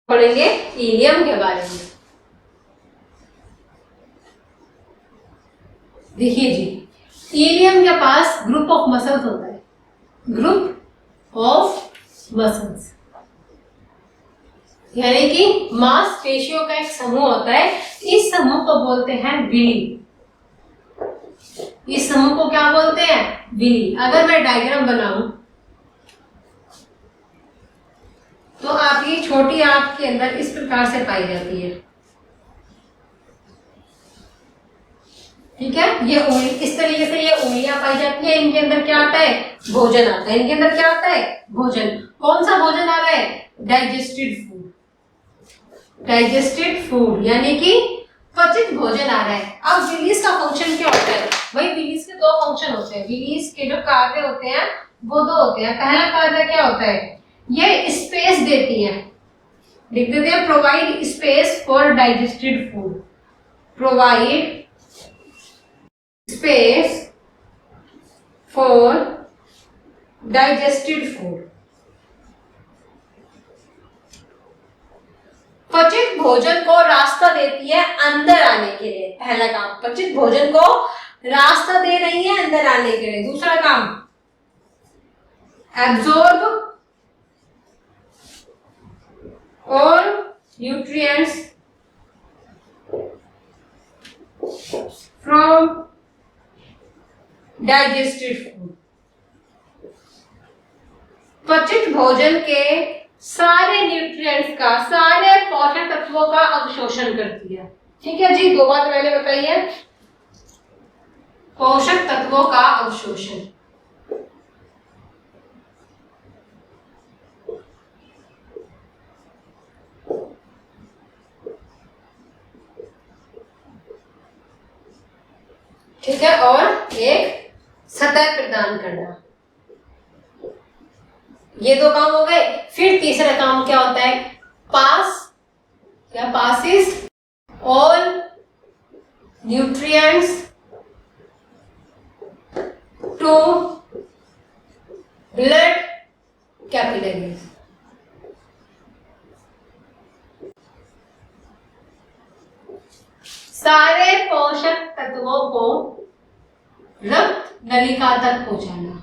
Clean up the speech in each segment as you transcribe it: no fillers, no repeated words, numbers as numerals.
पढ़ेंगे इलियम के बारे में। देखिए जी, इलियम के पास ग्रुप ऑफ मसल्स होता है, ग्रुप ऑफ मसल्स, यानी कि मांसपेशियों का एक समूह होता है। इस समूह को बोलते हैं विली। इस समूह को क्या बोलते हैं? विली। अगर मैं डायग्राम बनाऊं तो आपकी छोटी आंत के अंदर इस प्रकार से पाई जाती है, ठीक है। ये उंगली, इस तरीके से ये उंगलियां पाई जाती है। इनके अंदर क्या आता है? भोजन आता है। इनके अंदर क्या आता है? भोजन। कौन सा भोजन आ रहा है? Digested food. डाइजेस्टेड फूड यानी कि पचित भोजन आ रहा है। अब विलीज का फंक्शन क्या होता है? भाई विलीज के दो फंक्शन होते हैं। विलीज के जो कार्य होते हैं वो दो होते हैं। पहला कार्य क्या होता है? ये स्पेस देती है, लिख देते हैं, provide space for digested food. Provide space for digested food. पचित भोजन को रास्ता देती है अंदर आने के लिए। पहला काम, पचित भोजन को रास्ता दे रही है अंदर आने के लिए। दूसरा काम, एब्जॉर्ब और न्यूट्रिएंट्स फ्रॉम डाइजेस्टेड फूड। पचित भोजन के सारे न्यूट्रिएंट्स का, सारे पोषक तत्वों का अवशोषण करती है, ठीक है जी। दो बात मैंने बताई है, पोषक तत्वों का अवशोषण। ठीक है, और एक सतह प्रदान करना। ये दो काम हो गए। फिर तीसरा काम क्या होता है? पास या passes all nutrients to blood capillaries. सारे पोषक तत्वों को रक्त नलिका तक पहुंचाना।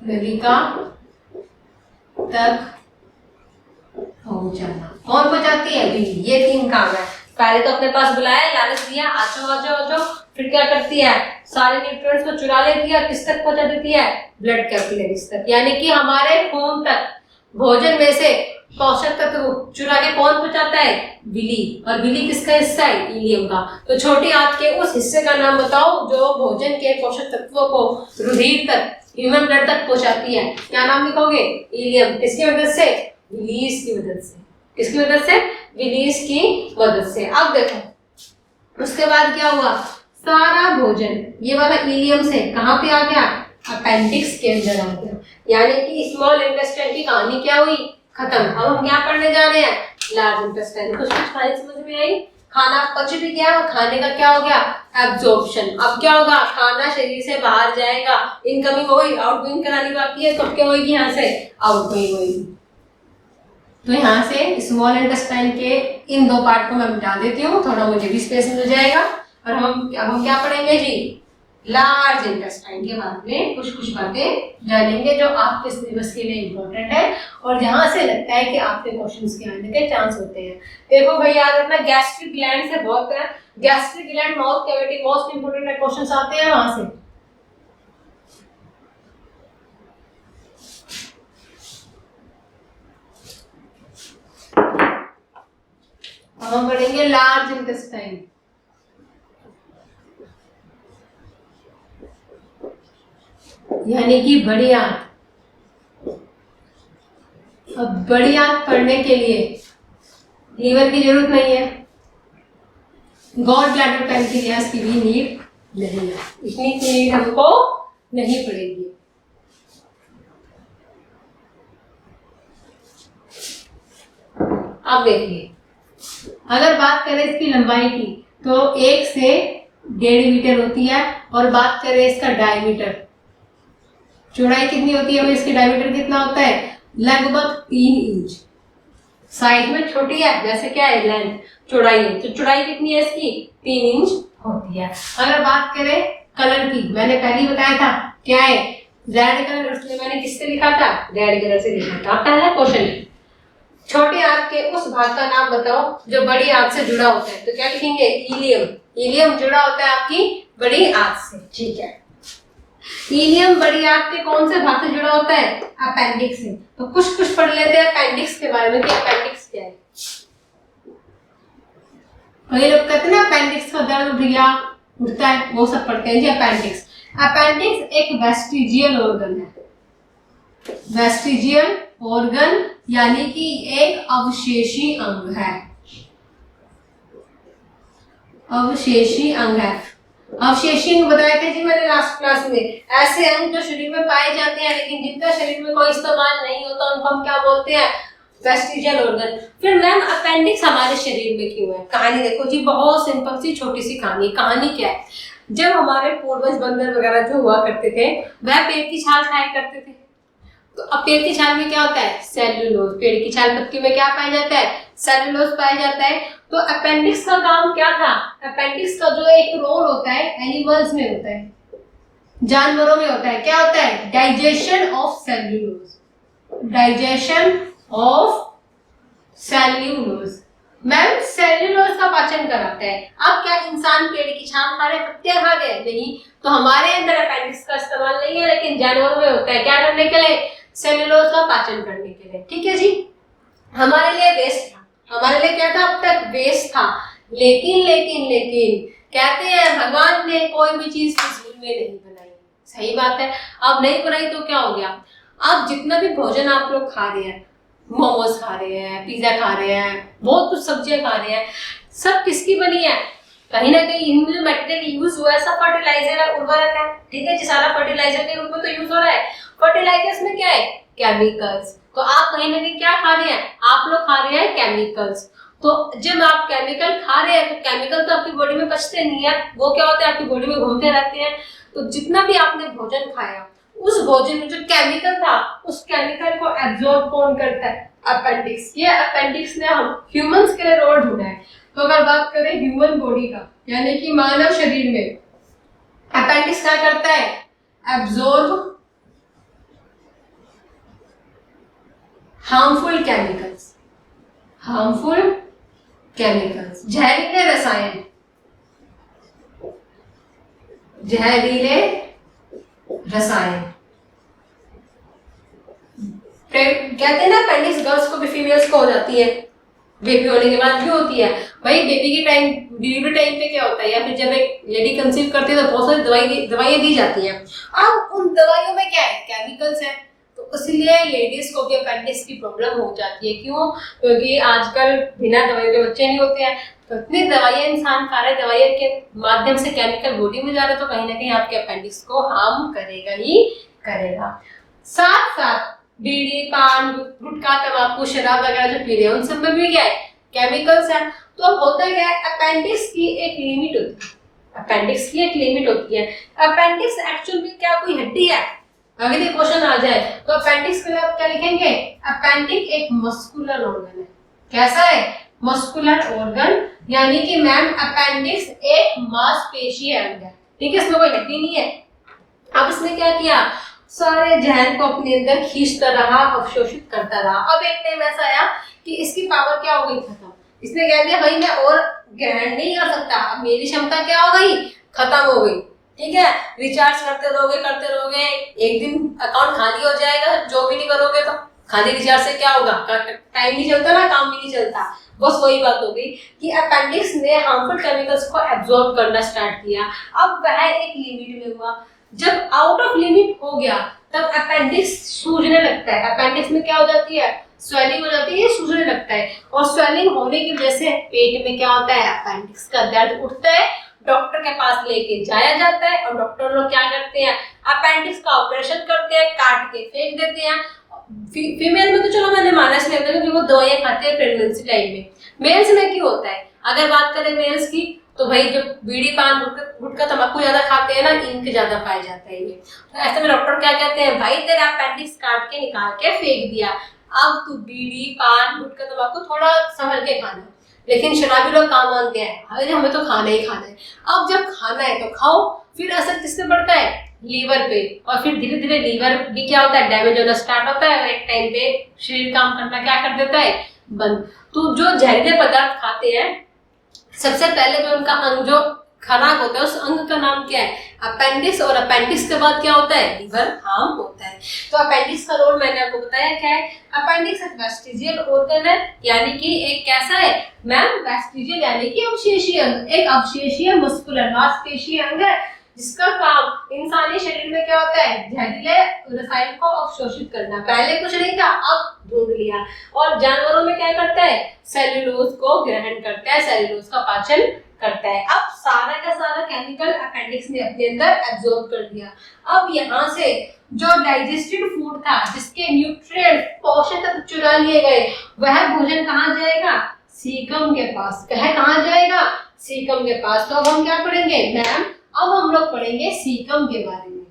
नलिका तक पहुंचाना कौन पहुंचाती है? विली। ये तीन काम है। पहले तो अपने पास बुलाया, लालच दिया, आजो आजो आजो, फिर क्या करती है? सारे न्यूट्रिएंट्स को चुरा लेती है। किस तक पहुंचा देती है? ब्लड कैपिलरीज तक, यानी कि हमारे खून तक भोजन में से पोषक तत्व चुरा के कौन पहुंचाता है? विली। और विली किसका हिस्सा है? इलियम का। तो छोटी आंत के उस हिस्से का नाम बताओ जो भोजन के पोषक तत्वों को रुधिर तक, ह्यूमन ब्लड तक पहुंचाती है। क्या नाम लिखोगे? इलियम। किसकी मदद से? विलीज की मदद से। किसकी मदद से? विलीज की मदद से। अब देखो उसके बाद क्या हुआ? सारा भोजन ये वाला इलियम से कहां पे आ गया? अपेंडिक्स के अंदर आ गया। यानी कि स्मॉल इंटेस्टाइन की कहानी क्या हुई? खत्म। अब हम क्या पढ़ने जा रहे हैं? Large intestine. कुछ कहानी समझ में आई? खाना पच भी गया और खाने का क्या हो गया? एब्जॉर्प्शन। अब क्या होगा? खाना शरीर से बाहर जाएगा। इनकमिंग हो गई, आउटगोइंग करानी बाकी है, तो क्या होगी? यहाँ से आउटगोइंग होगी। तो यहाँ से स्मॉल इंटेस्टाइन के इन दो पार्ट को मैं मिटा देती हूँ, थोड़ा मुझे भी स्पेस मिल जाएगा। और हम क्या पढ़ेंगे जी? लार्ज इंटेस्टाइन के बारे में कुछ कुछ बातें जानेंगे जो आपके सिलेबस के लिए इम्पोर्टेंट है और जहां से लगता है कि आपके क्वेश्चंस के आने के चांस होते हैं। देखो भाई, याद रखना, गैस्ट्रिक ग्लैंड से बहुत है। Gastric gland, mouth cavity, most important है, क्वेश्चंस आते हैं वहां से। हम पढ़ेंगे लार्ज इंटेस्टाइन। यानी कि बड़ी आंत। अब बड़ी आंत पढ़ने के लिए लीवर की जरूरत नहीं है, गॉल ब्लैडर पैंक्रियास की भी नीड नहीं है। इतनी नीड हमको नहीं पड़ेगी। अब देखिए, अगर बात करें इसकी लंबाई की तो 1 से 1.5 मीटर होती है और बात करें इसका डायमीटर चौड़ाई कितनी होती है भाई, इसकी डायमीटर कितना होता है, लगभग 3 इंच। साइज में छोटी है, जैसे क्या है लेंथ, चौड़ाई है, तो चौड़ाई कितनी है इसकी, 3 इंच होती है। अगर बात करें कलर की, मैंने पहले ही बताया था क्या है, रेड कलर, इसलिए मैंने किससे लिखा था, रेड कलर से लिखा था। पहला क्वेश्चन, छोटे आंत के उस भाग का नाम बताओ जो बड़ी आंत से जुड़ा होता है, तो क्या लिखेंगे, इलियम। इलियम जुड़ा होता है आपकी बड़ी आंत से, ठीक है। इलियम बड़ी आंत के कौन से भाग से जुड़ा होता है, अपेंडिक्स से। तो कुछ पढ़ लेते हैं अपेंडिक्स के बारे में कि अपेंडिक्स क्या है। ये लोग कहते हैं ना अपेंडिक्स का दर्द उठ गया, उठता है, वो सब पढ़ते हैं जी अपेंडिक्स। अपेंडिक्स एक वेस्टिजियल ऑर्गन है, वेस्टिजियल ऑर्गन यानी कि एक अवशेषी अंग है, अवशेषी अंग है। अवशेषी अंग बताए थे जी मैंने लास्ट क्लास में, ऐसे अंग जो शरीर में पाए जाते हैं लेकिन जिनका शरीर में कोई इस्तेमाल नहीं होता उनको हम क्या बोलते हैं, वेस्टिजियल ऑर्गन। फिर मैम अपेंडिक्स हमारे शरीर में क्यों है, कहानी देखो जी, बहुत सिंपल सी छोटी सी कहानी। कहानी क्या है, जब हमारे पूर्वज बंदर वगैरह जो हुआ करते थे वह पेड़ की छाल खाया करते थे। तो अब पेड़ की छाल में क्या होता है, सेल्यूलोज। पेड़ की छाल पत्ती में क्या पाया जाता है, सेल्यूलोज पाया जाता है। तो अपेंडिक्स का काम क्या था, अपेंडिक्स का जो एक रोल होता है एनिमल्स में होता है, जानवरों में होता है, क्या होता है, digestion of cellulose, digestion of cellulose. Ma'am cellulose का पाचन कराता है। अब क्या इंसान पेड़ की छाल खा रहे, पत्तियां खा रहे, नहीं, तो हमारे अंदर अपेंडिक्स का इस्तेमाल नहीं है लेकिन जानवरों में होता है, क्या करने के लिए, सेल्यूलोज का पाचन करने के लिए, ठीक है जी। हमारे लिए वेस्ट था, हमारे लिए क्या था, अब तक वेस्ट था, लेकिन कहते हैं भगवान ने कोई भी चीज फिजूल में नहीं बनाई। सही बात है, अब नहीं बनाई तो क्या हो गया, अब जितना भी भोजन आप लोग खा रहे हैं, मोमोज खा रहे हैं, पिज्जा खा रहे हैं, बहुत कुछ सब्जियां खा रहे हैं, सब किसकी बनी है, कहीं ना कहीं इनमें जो मटेरियल यूज हुआ है सब फर्टिलाइजर है, उर्वरक है, ठीक है जी, सारा फर्टिलाइजर के रूप में तो यूज हो रहा है। फर्टिलाइजर्स में क्या है, केमिकल्स। तो आप कहीं ना कहीं क्या खा रहे हैं, आप लोग खा रहे हैं केमिकल्स। तो जब आप केमिकल खा रहे हैं तो केमिकल तो आपकी बॉडी में बचते नहीं है, वो क्या होते हैं आपकी बॉडी में घूमते रहते हैं। तो जितना भी आपने भोजन खाया उस भोजन में जो केमिकल था उस केमिकल को एब्जॉर्ब कौन करता है, अपेंडिक्स। ये अपेंडिक्स ने हम ह्यूमंस के लिए रोल ढूंढा है। तो अगर बात करें ह्यूमन बॉडी का यानी कि मानव शरीर में, अपेंडिक्स क्या करता है, absorb harmful chemicals, harmful chemicals, जहरीले रसायन, जहरीले रसायन। कहते हैं ना अपेंडिक्स गर्ल्स को भी, फीमेल्स को हो जाती है, बेबी होने के बाद भी होती है। भाई बेबी के टाइम, डिलीवरी टाइम पे क्या होता है, या फिर जब एक लेडी कंसीव करती है तो बहुत सारी दवाइयां दी जाती हैं। अब उन दवाइयों में क्या है, केमिकल्स है, तो इसलिए लेडीज को भी अपेंडिक्स की प्रॉब्लम हो जाती है। क्यों, क्योंकि आजकल बिना दवाई के बच्चे नहीं होते हैं, तो इतनी दवाइयां इंसान खा रहे, दवाइयों के माध्यम से केमिकल बॉडी में जा रहे, तो कहीं ना कहीं आपके अपेंडिक्स को हार्म करेगा ही करेगा। साथ साथ बीड़ी, पान, गुटखा, तंबाकू, शराब वगैरह जो पी रहे हैं उन सब में भी क्या है, केमिकल्स है। तो अब होता क्या है, अपेंडिक्स की एक लिमिट होती है, अपेंडिक्स की एक लिमिट होती है। अपेंडिक्स एक्चुअल में क्या कोई हड्डी है, अगर ये क्वेश्चन आ जाए तो अपेंडिक्स के लिए आप क्या लिखेंगे, अपेंडिक एक मस्कुलर ऑर्गन है। कैसा है, मस्कुलर ऑर्गन, यानी कि मैम अपेंडिक्स एक मांसपेशी अंग है, ठीक है, इसमें कोई हड्डी नहीं है। अब इसने क्या किया, सारे जहन को अपने अंदर खींचता रहा, अवशोषित करता रहा। अब एक टाइम ऐसा आया कि इसकी पावर क्या हो गई, खत्म। इसने कह दिया भाई मैं और ग्रहण नहीं कर सकता, अब मेरी क्षमता क्या हो गई, खत्म हो गई, ठीक है। रिचार्ज करते रहोगे, एक दिन अकाउंट खाली हो जाएगा, जो भी नहीं करोगे तो। खाली रिचार्ज से क्या होगा, टाइम नहीं चलता ना, काम भी नहीं चलता। बस वही बात हो गई कि अपेंडिक्स ने हार्मफुल केमिकल्स को एब्जॉर्ब करना स्टार्ट किया। अब वह एक लिमिट में हुआ, जब आउट ऑफ लिमिट हो गया तब अपेंडिक्स सूजने लगता है। अपेंडिक्स में क्या हो जाती है, स्वेलिंग हो जाती है, सूजने लगता है, और स्वेलिंग होने की वजह से पेट में क्या होता है, अपेंडिक्स का दर्द उठता है। डॉक्टर के पास लेके जाया जाता है और डॉक्टर लोग क्या करते हैं, अपेंडिक्स का ऑपरेशन करते हैं, काट के फेंक देते हैं। फीमेल में तो चलो मैंने माना इसलिए कि वो दवाइयां खाते हैं प्रेगनेंसी टाइम में। मेल्स में क्यों होता है, अगर बात करें मेल्स की तो भाई जो बीड़ी पान गुटखा तंबाकू ज्यादा खाते हैं ना, इनके ज्यादा पाया जाता है ये। तो ऐसे में डॉक्टर क्या कहते हैं, भाई तेरा अपेंडिक्स काट के निकाल के फेंक दिया, अब तू बीड़ी पान गुटखा तंबाकू थोड़ा संभल के खाना। लेकिन शराबी लोग काम मानते हैं, अरे हमें तो खाना ही खाना है। अब जब खाना है तो खाओ, फिर असर किससे पड़ता है, लीवर पे, और फिर धीरे धीरे लीवर भी क्या होता है, डैमेज होना स्टार्ट होता है, और एक टाइम पे शरीर काम करना क्या कर देता है, बंद। तो जो जहरीले पदार्थ खाते हैं, सबसे पहले जो उनका अंग जो खराब होता है, उस अंग का नाम क्या है, अपेंडिक्स, और अपेंडिक्स के बाद क्या होता है, लीवर हार्म होता है। तो अपेंडिक्स का रोल मैंने आपको बताया क्या है, अपेंडिक्स एक वेस्टिजियल ऑर्गन है, यानी कि एक कैसा है मैम, वेस्टिजियल यानी कि अवशेषीय अंग, एक अवशेषीय मस्कुलर मांसपेशीय अंग है, जिसका काम इंसानी शरीर में क्या होता है, जहरीले रसायन को अवशोषित करना। पहले कुछ नहीं था, अब ढूंढ लिया। और जानवरों में क्या करता है, सेल्यूलोज को ग्रहण करता है, सेल्यूलोज का पाचन करता है। अब सारा का सारा केमिकल अपेंडिक्स ने अपने अंदर एब्जॉर्ब कर दिया। अब यहाँ से जो डाइजेस्टेड फूड था, जिसके न्यूट्रिएंट पोषक तत्व चुरा लिए गए, वह भोजन कहाँ जाएगा, सीकम के पास। कहाँ जाएगा, सीकम के पास। तो अब हम क्या पढ़ेंगे मैम, अब हम लोग पढ़ेंगे सीकम के बारे में।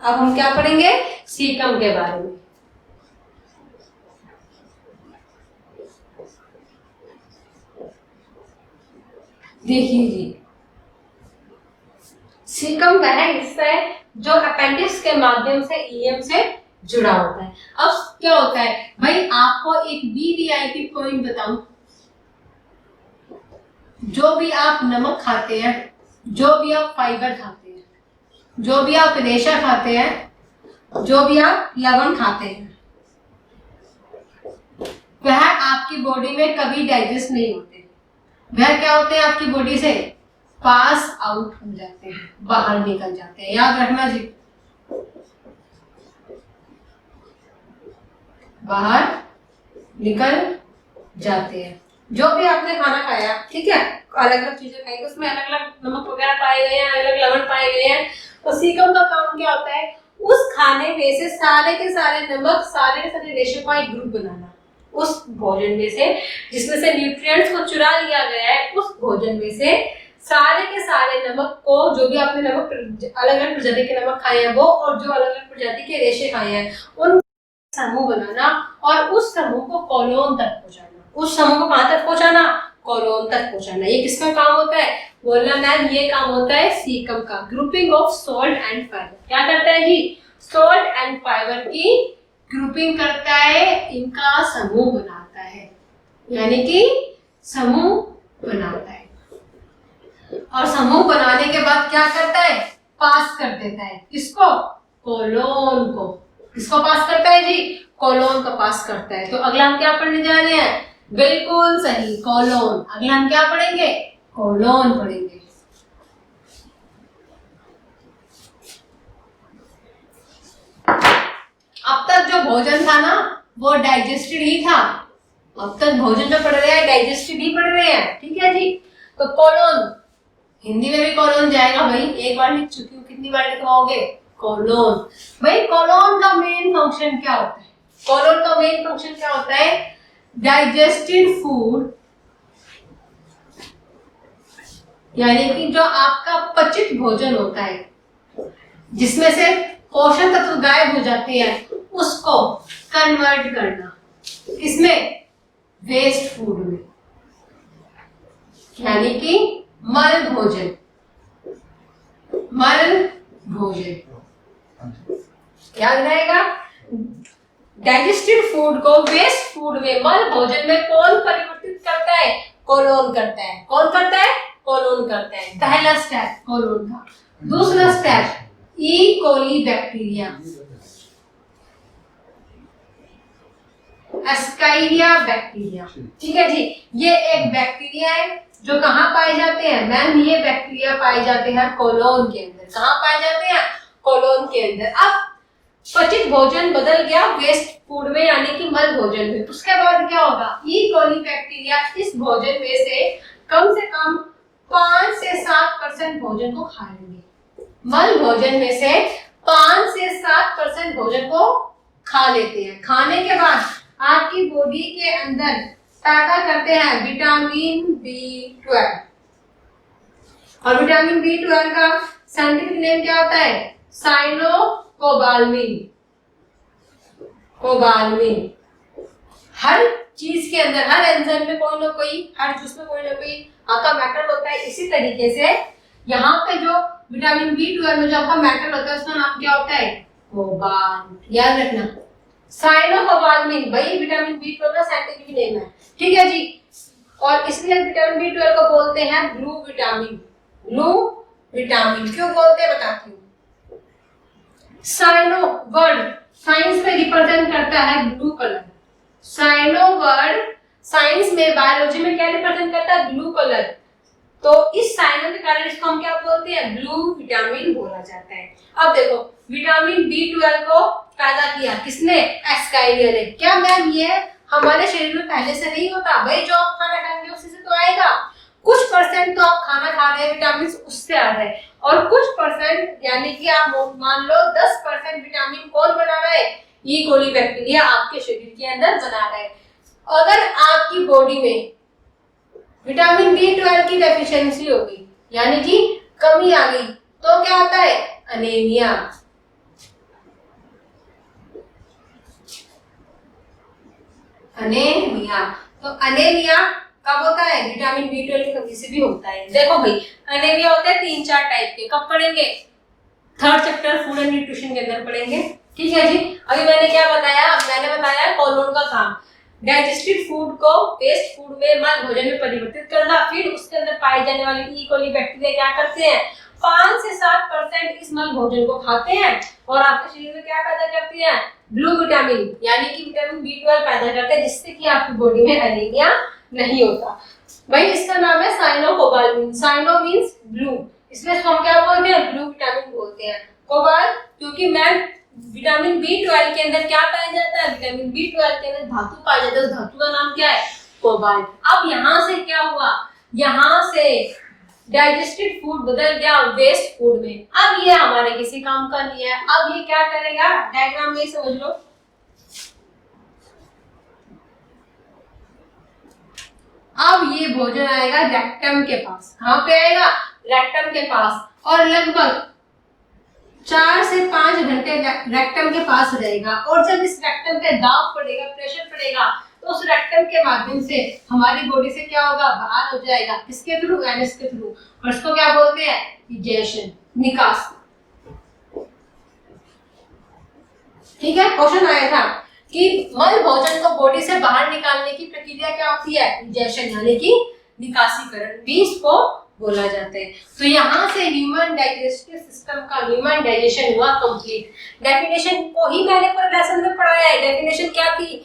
अब हम क्या पढ़ेंगे, सीकम के बारे में। देखिए जी, सीकम वह हिस्सा है जो अपेंडिक्स के माध्यम से ईएम से जुड़ा होता है। अब क्या होता है भाई, आपको एक वीवीआईपी पॉइंट बताऊं, जो भी आप नमक खाते हैं, जो भी आप फाइबर खाते हैं, जो भी आप रेशा खाते हैं, जो भी आप लवण खाते हैं, वह आपकी बॉडी में कभी डाइजेस्ट नहीं होते। वह क्या होते हैं, आपकी बॉडी से पास आउट हो जाते हैं, बाहर निकल जाते हैं। याद रखना जी, बाहर निकल जाते हैं। जो भी आपने खाना खाया, ठीक है, अलग अलग चीजें खाई, उसमें अलग अलग नमक वगैरह पाए गए हैं, अलग अलग लवण पाए गए हैं। तो सीकम का काम क्या होता है, उस खाने में से सारे के सारे नमक, सारे के सारे रेशे का एक ग्रुप बनाना, उस भोजन में से जिसमें से न्यूट्रिएंट्स को चुरा लिया गया है, उस भोजन में से सारे के सारे नमक को, जो भी आपने नमक अलग अलग प्रजाति के नमक खाए हैं वो, और जो अलग अलग प्रजाति के रेशे खाए हैं, उन समूह बनाना, और उस समूह को कोलोन तक पहुंचाना। उस समूह को कहां तक पहुंचाना, कोलोन तक पहुंचाना। ये किसका काम होता है, बोलना मैम, ये काम होता है सीकम का। Grouping of salt and fibre क्या करता है जी, सॉल्ट एंड फाइबर की ग्रुपिंग करता है, इनका समूह बनाता है, यानी कि समूह बनाता है। और समूह बनाने के बाद क्या करता है, पास कर देता है, किसको, कोलोन को। किसको पास करता है जी, कोलोन को पास करता है। तो अगला हम क्या पढ़ने जा रहे हैं, बिल्कुल सही, कोलोन। अगला हम क्या पढ़ेंगे, कोलोन पढ़ेंगे। अब तक जो भोजन था ना, वो डाइजेस्टेड ही था। अब तक भोजन जो पढ़ रहे हैं, डाइजेस्टेड ही पढ़ रहे हैं, ठीक है जी। तो कोलोन, हिंदी में भी कोलोन जाएगा भाई, एक बार लिख चुकी हूँ, कितनी बार लिखवाओगे, कोलोन। भाई कोलोन का मेन फंक्शन क्या होता है, कोलोन का मेन फंक्शन क्या होता है, डाइजेस्टेड फूड, यानी कि जो आपका पचित भोजन होता है, जिसमें से पोषक तत्व गायब हो जाते हैं, उसको कन्वर्ट करना, किसमें, वेस्ट फूड में, यानी कि मल भोजन। मल भोजन याद रहेगा। डाइजेस्टेड फूड को वेस्ट फूड में, मल भोजन में कौन परिवर्तित करता है, कोलोन करता है। कौन करता है, कोलोन करता है। पहला स्टेप कोलोन का। दूसरा स्टेप ई कोली बैक्टीरिया, एस्काइरिया बैक्टीरिया, ठीक है जी। ये एक बैक्टीरिया है जो कहाँ पाए जाते हैं मैम, ये बैक्टीरिया पाए जाते हैं कोलोन के अंदर। कहाँ पाए जाते हैं, कोलोन के अंदर। अब पचित भोजन बदल गया वेस्ट फूड में, यानी कि मल भोजन में। उसके बाद क्या होगा, ई कोली बैक्टीरिया इस भोजन में से कम 5 से 7% भोजन को खा लेंगे। मल भोजन में से 5 से 7% भोजन को खा लेते हैं। खाने के बाद आपकी बॉडी के अंदर पैदा करते हैं विटामिन B12, और विटामिन B12 का साइंटिफिक नेम क्या होता है? साइनोकोबाल्मिन। कोबाल्मिन हर चीज के अंदर, हर एंजाइम में कोई ना कोई, हर जूस में कोई ना कोई आपका मेटल होता है। इसी तरीके से यहाँ पे जो विटामिन B12 में जो आपका मेटल होता है उसका नाम क्या होता है? कोबाल्ट। याद रखना, साइनोकोबाल्मिन वही विटामिन B12 का साइंटिफिक नेम है। ठीक है जी। और इसलिए विटामिन B12 को बोलते हैं ब्लू विटामिन। ब्लू विटामिन क्यों बोलते हैं बताती हूँ। साइनो वर्ड साइंस में रिप्रेजेंट करता है blue colour. Cyano word science में, बायोलॉजी में क्या रिप्रेजेंट करता है? Blue colour. तो इस साइनो के कारण इसको हम क्या बोलते हैं? ब्लू विटामिन बोला जाता है। अब देखो, विटामिन B12 को पैदा किया किसने? एस्काइरिया ने। क्या मैम ये हमारे शरीर में पहले से नहीं होता? भाई जो आप खाना खाएंगे उसी से तो आएगा। कुछ परसेंट तो आप खाना खा रहे हैं, विटामिन उससे आ रहे हैं, और कुछ परसेंट यानी कि आप मान लो 10% विटामिन कौन बना रहा है? ई कोली बैक्टीरिया आपके शरीर के अंदर बना रहा है। अगर आपकी बॉडी में विटामिन B12 की डेफिशिएंसी होगी, यानी कि कमी आ गई, तो क्या होता है? अनीमिया। अनीमिया। तो अनीमिया कब होता है? विटामिन B12 की कमी से भी होता है। देखो भाई, अनीमिया होता है 3-4 टाइप के। कब पढ़ेंगे? 3rd chapter food and nutrition के अंदर पढ़ेंगे। ठीक है जी। अभी मैंने क्या बताया? मैंने बताया कोलोन का काम, डाइजेस्टेड फूड को वेस्ट फूड में, मल भोजन में परिवर्तित करना। फिर उसके अंदर पाई जाने वाली ई कोली बैक्टीरिया क्या करते हैं? 5 से 7% इस मल भोजन को खाते हैं और आपके शरीर में क्या पैदा करती है? ब्लू विटामिन, यानी कि विटामिन B12 पैदा करते हैं, जिससे कि आपकी बॉडी में एनीमिया नहीं होता। भाई इसका नाम है साइनोकोबाल्मिन। साइनो मींस ब्लू, इसलिए इसको हम क्या बोलते हैं? ब्लू विटामिन बोलते हैं। कोबाल क्योंकि मैम विटामिन B12 के अंदर क्या पाया जाता है? विटामिन B12 के अंदर धातु पाया जाता है। उस धातु का नाम क्या है? कोबाल्ट। अब यहाँ से क्या हुआ? यहाँ से डाइजेस्टेड फूड बदल गया वेस्ट फूड में। अब ये हमारे किसी काम का नहीं है। अब ये क्या करेगा? डायग्राम में समझ लो। अब ये भोजन आएगा रेक्टम के पास। कहाँ पे आएगा? रेक्टम के पास, और लगभग 4 से 5 घंटे रेक्टम के पास रहेगा। और जब इस रेक्टम पे दाब पड़ेगा, प्रेशर पड़ेगा, तो उस रेक्टम के माध्यम से हमारी बॉडी से क्या होगा? बाहर हो जाएगा। किसके थ्रू? एनएस के थ्रू। और इसको क्या बोलते हैं? इजेशन, निकास। ठीक है। क्वेश्चन आया था कि मल भोजन को बॉडी से बाहर निकालने की प्रक्रिया क्या होती है? इजेशन, यानी कि निकासीकरण भी इसको बोला जाता है। तो यहाँ से ह्यूमन डाइजेस्टिव सिस्टम का ह्यूमन डाइजेशन हुआ कंप्लीट। डेफिनेशन को ही मैंने पूरे लेसन में पढ़ाया है। डेफिनेशन क्या थी?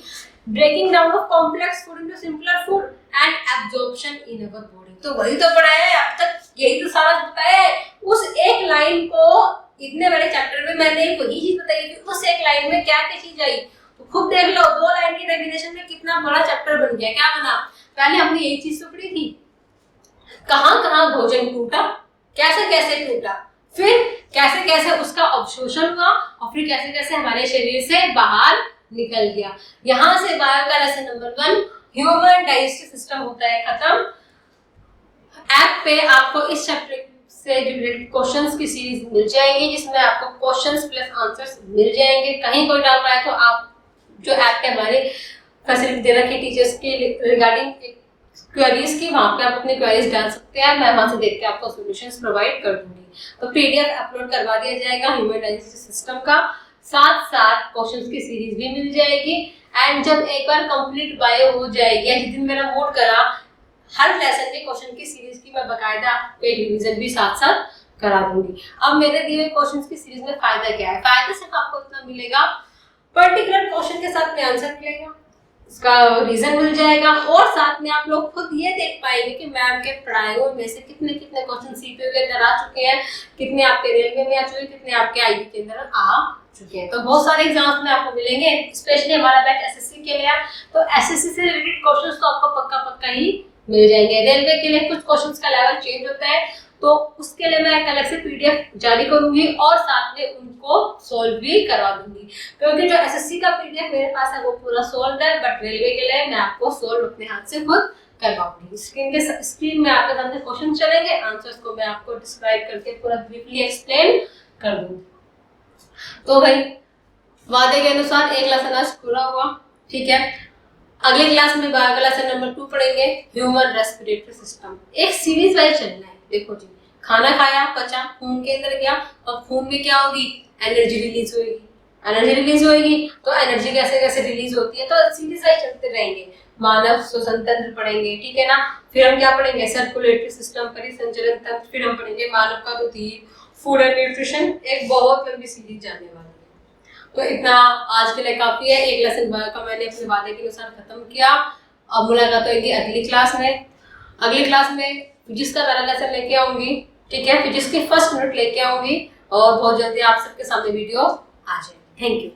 Breaking down of complex food into simpler food and absorption in our body. तो वही तो पढ़ाया है अब तक, यही तो सारा बताया है। उस एक लाइन को इतने बड़े चैप्टर में मैंने वही चीज बताई कि उस एक लाइन में क्या क्या चीज आई। तो खुद देख लो, 2 लाइन की डेफिनेशन में कितना बड़ा चैप्टर बन गया। क्या बना? पहले हमने यही चीज तो पढ़ी थी, कहाँ कहाँ भोजन टूटा, कैसे कैसे टूटा, फिर कैसे कैसे उसका अवशोषण हुआ, और फिर कैसे कैसे हमारे शरीर से बाहर निकल गया। यहाँ से बायो का lesson number 1 human digestive system होता है खत्म। ऐप पे आपको इस चैप्टर से रिलेटेड क्वेश्चंस की सीरीज मिल जाएंगी, जिसमें आपको क्वेश्चंस प्लस आंसर्स मिल जाएंगे। कहीं कोई डाउट आए तो आप जो ऐप पे हमारे फैसिलिटी दे रखी टीचर्स के रिगार्डिंग क्वेरीज की, वहां पे आप अपनी क्वेरीज डाल सकते हैं। मैं वहां से देख के आपको सॉल्यूशंस प्रोवाइड कर दूंगी। तो पीडीएफ अपलोड करवा दिया जाएगा ह्यूमन डाइजेस्टिव सिस्टम का, साथ साथ क्वेश्चंस की सीरीज भी मिल जाएगी। एंड जब एक बार कंप्लीट बायो हो जाएगी, जिस दिन मेरा मूड करा, हर लेसन के क्वेश्चन की सीरीज की मैं बकायदा पेड रिवीजन भी साथ साथ करा दूंगी। अब मेरे दिए हुए क्वेश्चंस की सीरीज में फायदा क्या है? फायदा सिर्फ आपको इतना मिलेगा, पर्टिकुलर क्वेश्चन के साथ में आंसर मिलेगा, इसका रीजन मिल जाएगा, और साथ में आप लोग खुद ये देख पाएंगे कि मैम के पढ़ाए हुए में से कितने कितने क्वेश्चन सीपीयू के अंदर आ चुके हैं, कितने आपके रेलवे में आ चुके हैं, कितने आपके आईबी के अंदर आ चुके हैं। तो बहुत सारे एग्जाम्स में आपको मिलेंगे, स्पेशली हमारा बैच एसएससी के लिए है, तो एसएससी से रिलेटेड क्वेश्चंस तो आपको पक्का पक्का ही मिल जाएंगे। रेलवे के लिए कुछ क्वेश्चंस का लेवल चेंज होता है, तो उसके लिए मैं एक अलग से पीडीएफ जारी करूंगी, और साथ में को सोल्व भी करवा दूंगी, क्योंकि जो एसएससी का पीडीएफ मेरे पास है वो पूरा सोल्व है, बट रेलवे के लिए मैं आपको सोल्व अपने हाथ से खुद करवाऊंगी। स्क्रीन में आपके सामने क्वेश्चन चलेंगे, आंसर्स को मैं आपको डिस्क्राइब करके पूरा ब्रीफली एक्सप्लेन कर दूंगी। तो भाई वादे के अनुसार एक लेसन आज पूरा हुआ, ठीक है। अगले क्लास में बायोलॉजी लेसन नंबर 2 पढ़ेंगे, ह्यूमन रेस्पिरेटरी सिस्टम। एक सीरीज वाइज चलना है। देखो जी, खाना खाया, पचा, खून के अंदर गया, और खून में क्या होगी, एनर्जी रिलीज होगी। एनर्जी रिलीज होगी तो एनर्जी कैसे कैसे रिलीज होती है, तो सीरीज वाइज चलते रहेंगे। मानव श्वसन तंत्र पढ़ेंगे, ठीक है ना। फिर हम क्या पढ़ेंगे, सर्कुलेटरी सिस्टम, परिसंचरण तंत्र। फिर हम पढ़ेंगे मानव का रुधिर, फूड एंड न्यूट्रिशन। एक बहुत लंबी सीरीज जाने वाली है। तो इतना आज के लिए काफी है। एक लेसन बायो का मैंने अपने वादे के अनुसार खत्म किया। अब मुलाकात होगी अगली क्लास में। अगली क्लास में फिजिक्स का पहला लेसन लेके आऊंगी, ठीक है। फिजिक्स के फर्स्ट मिनट लेके आऊंगी, और बहुत जल्दी आप सबके सामने वीडियो आ जाएगी। Thank you.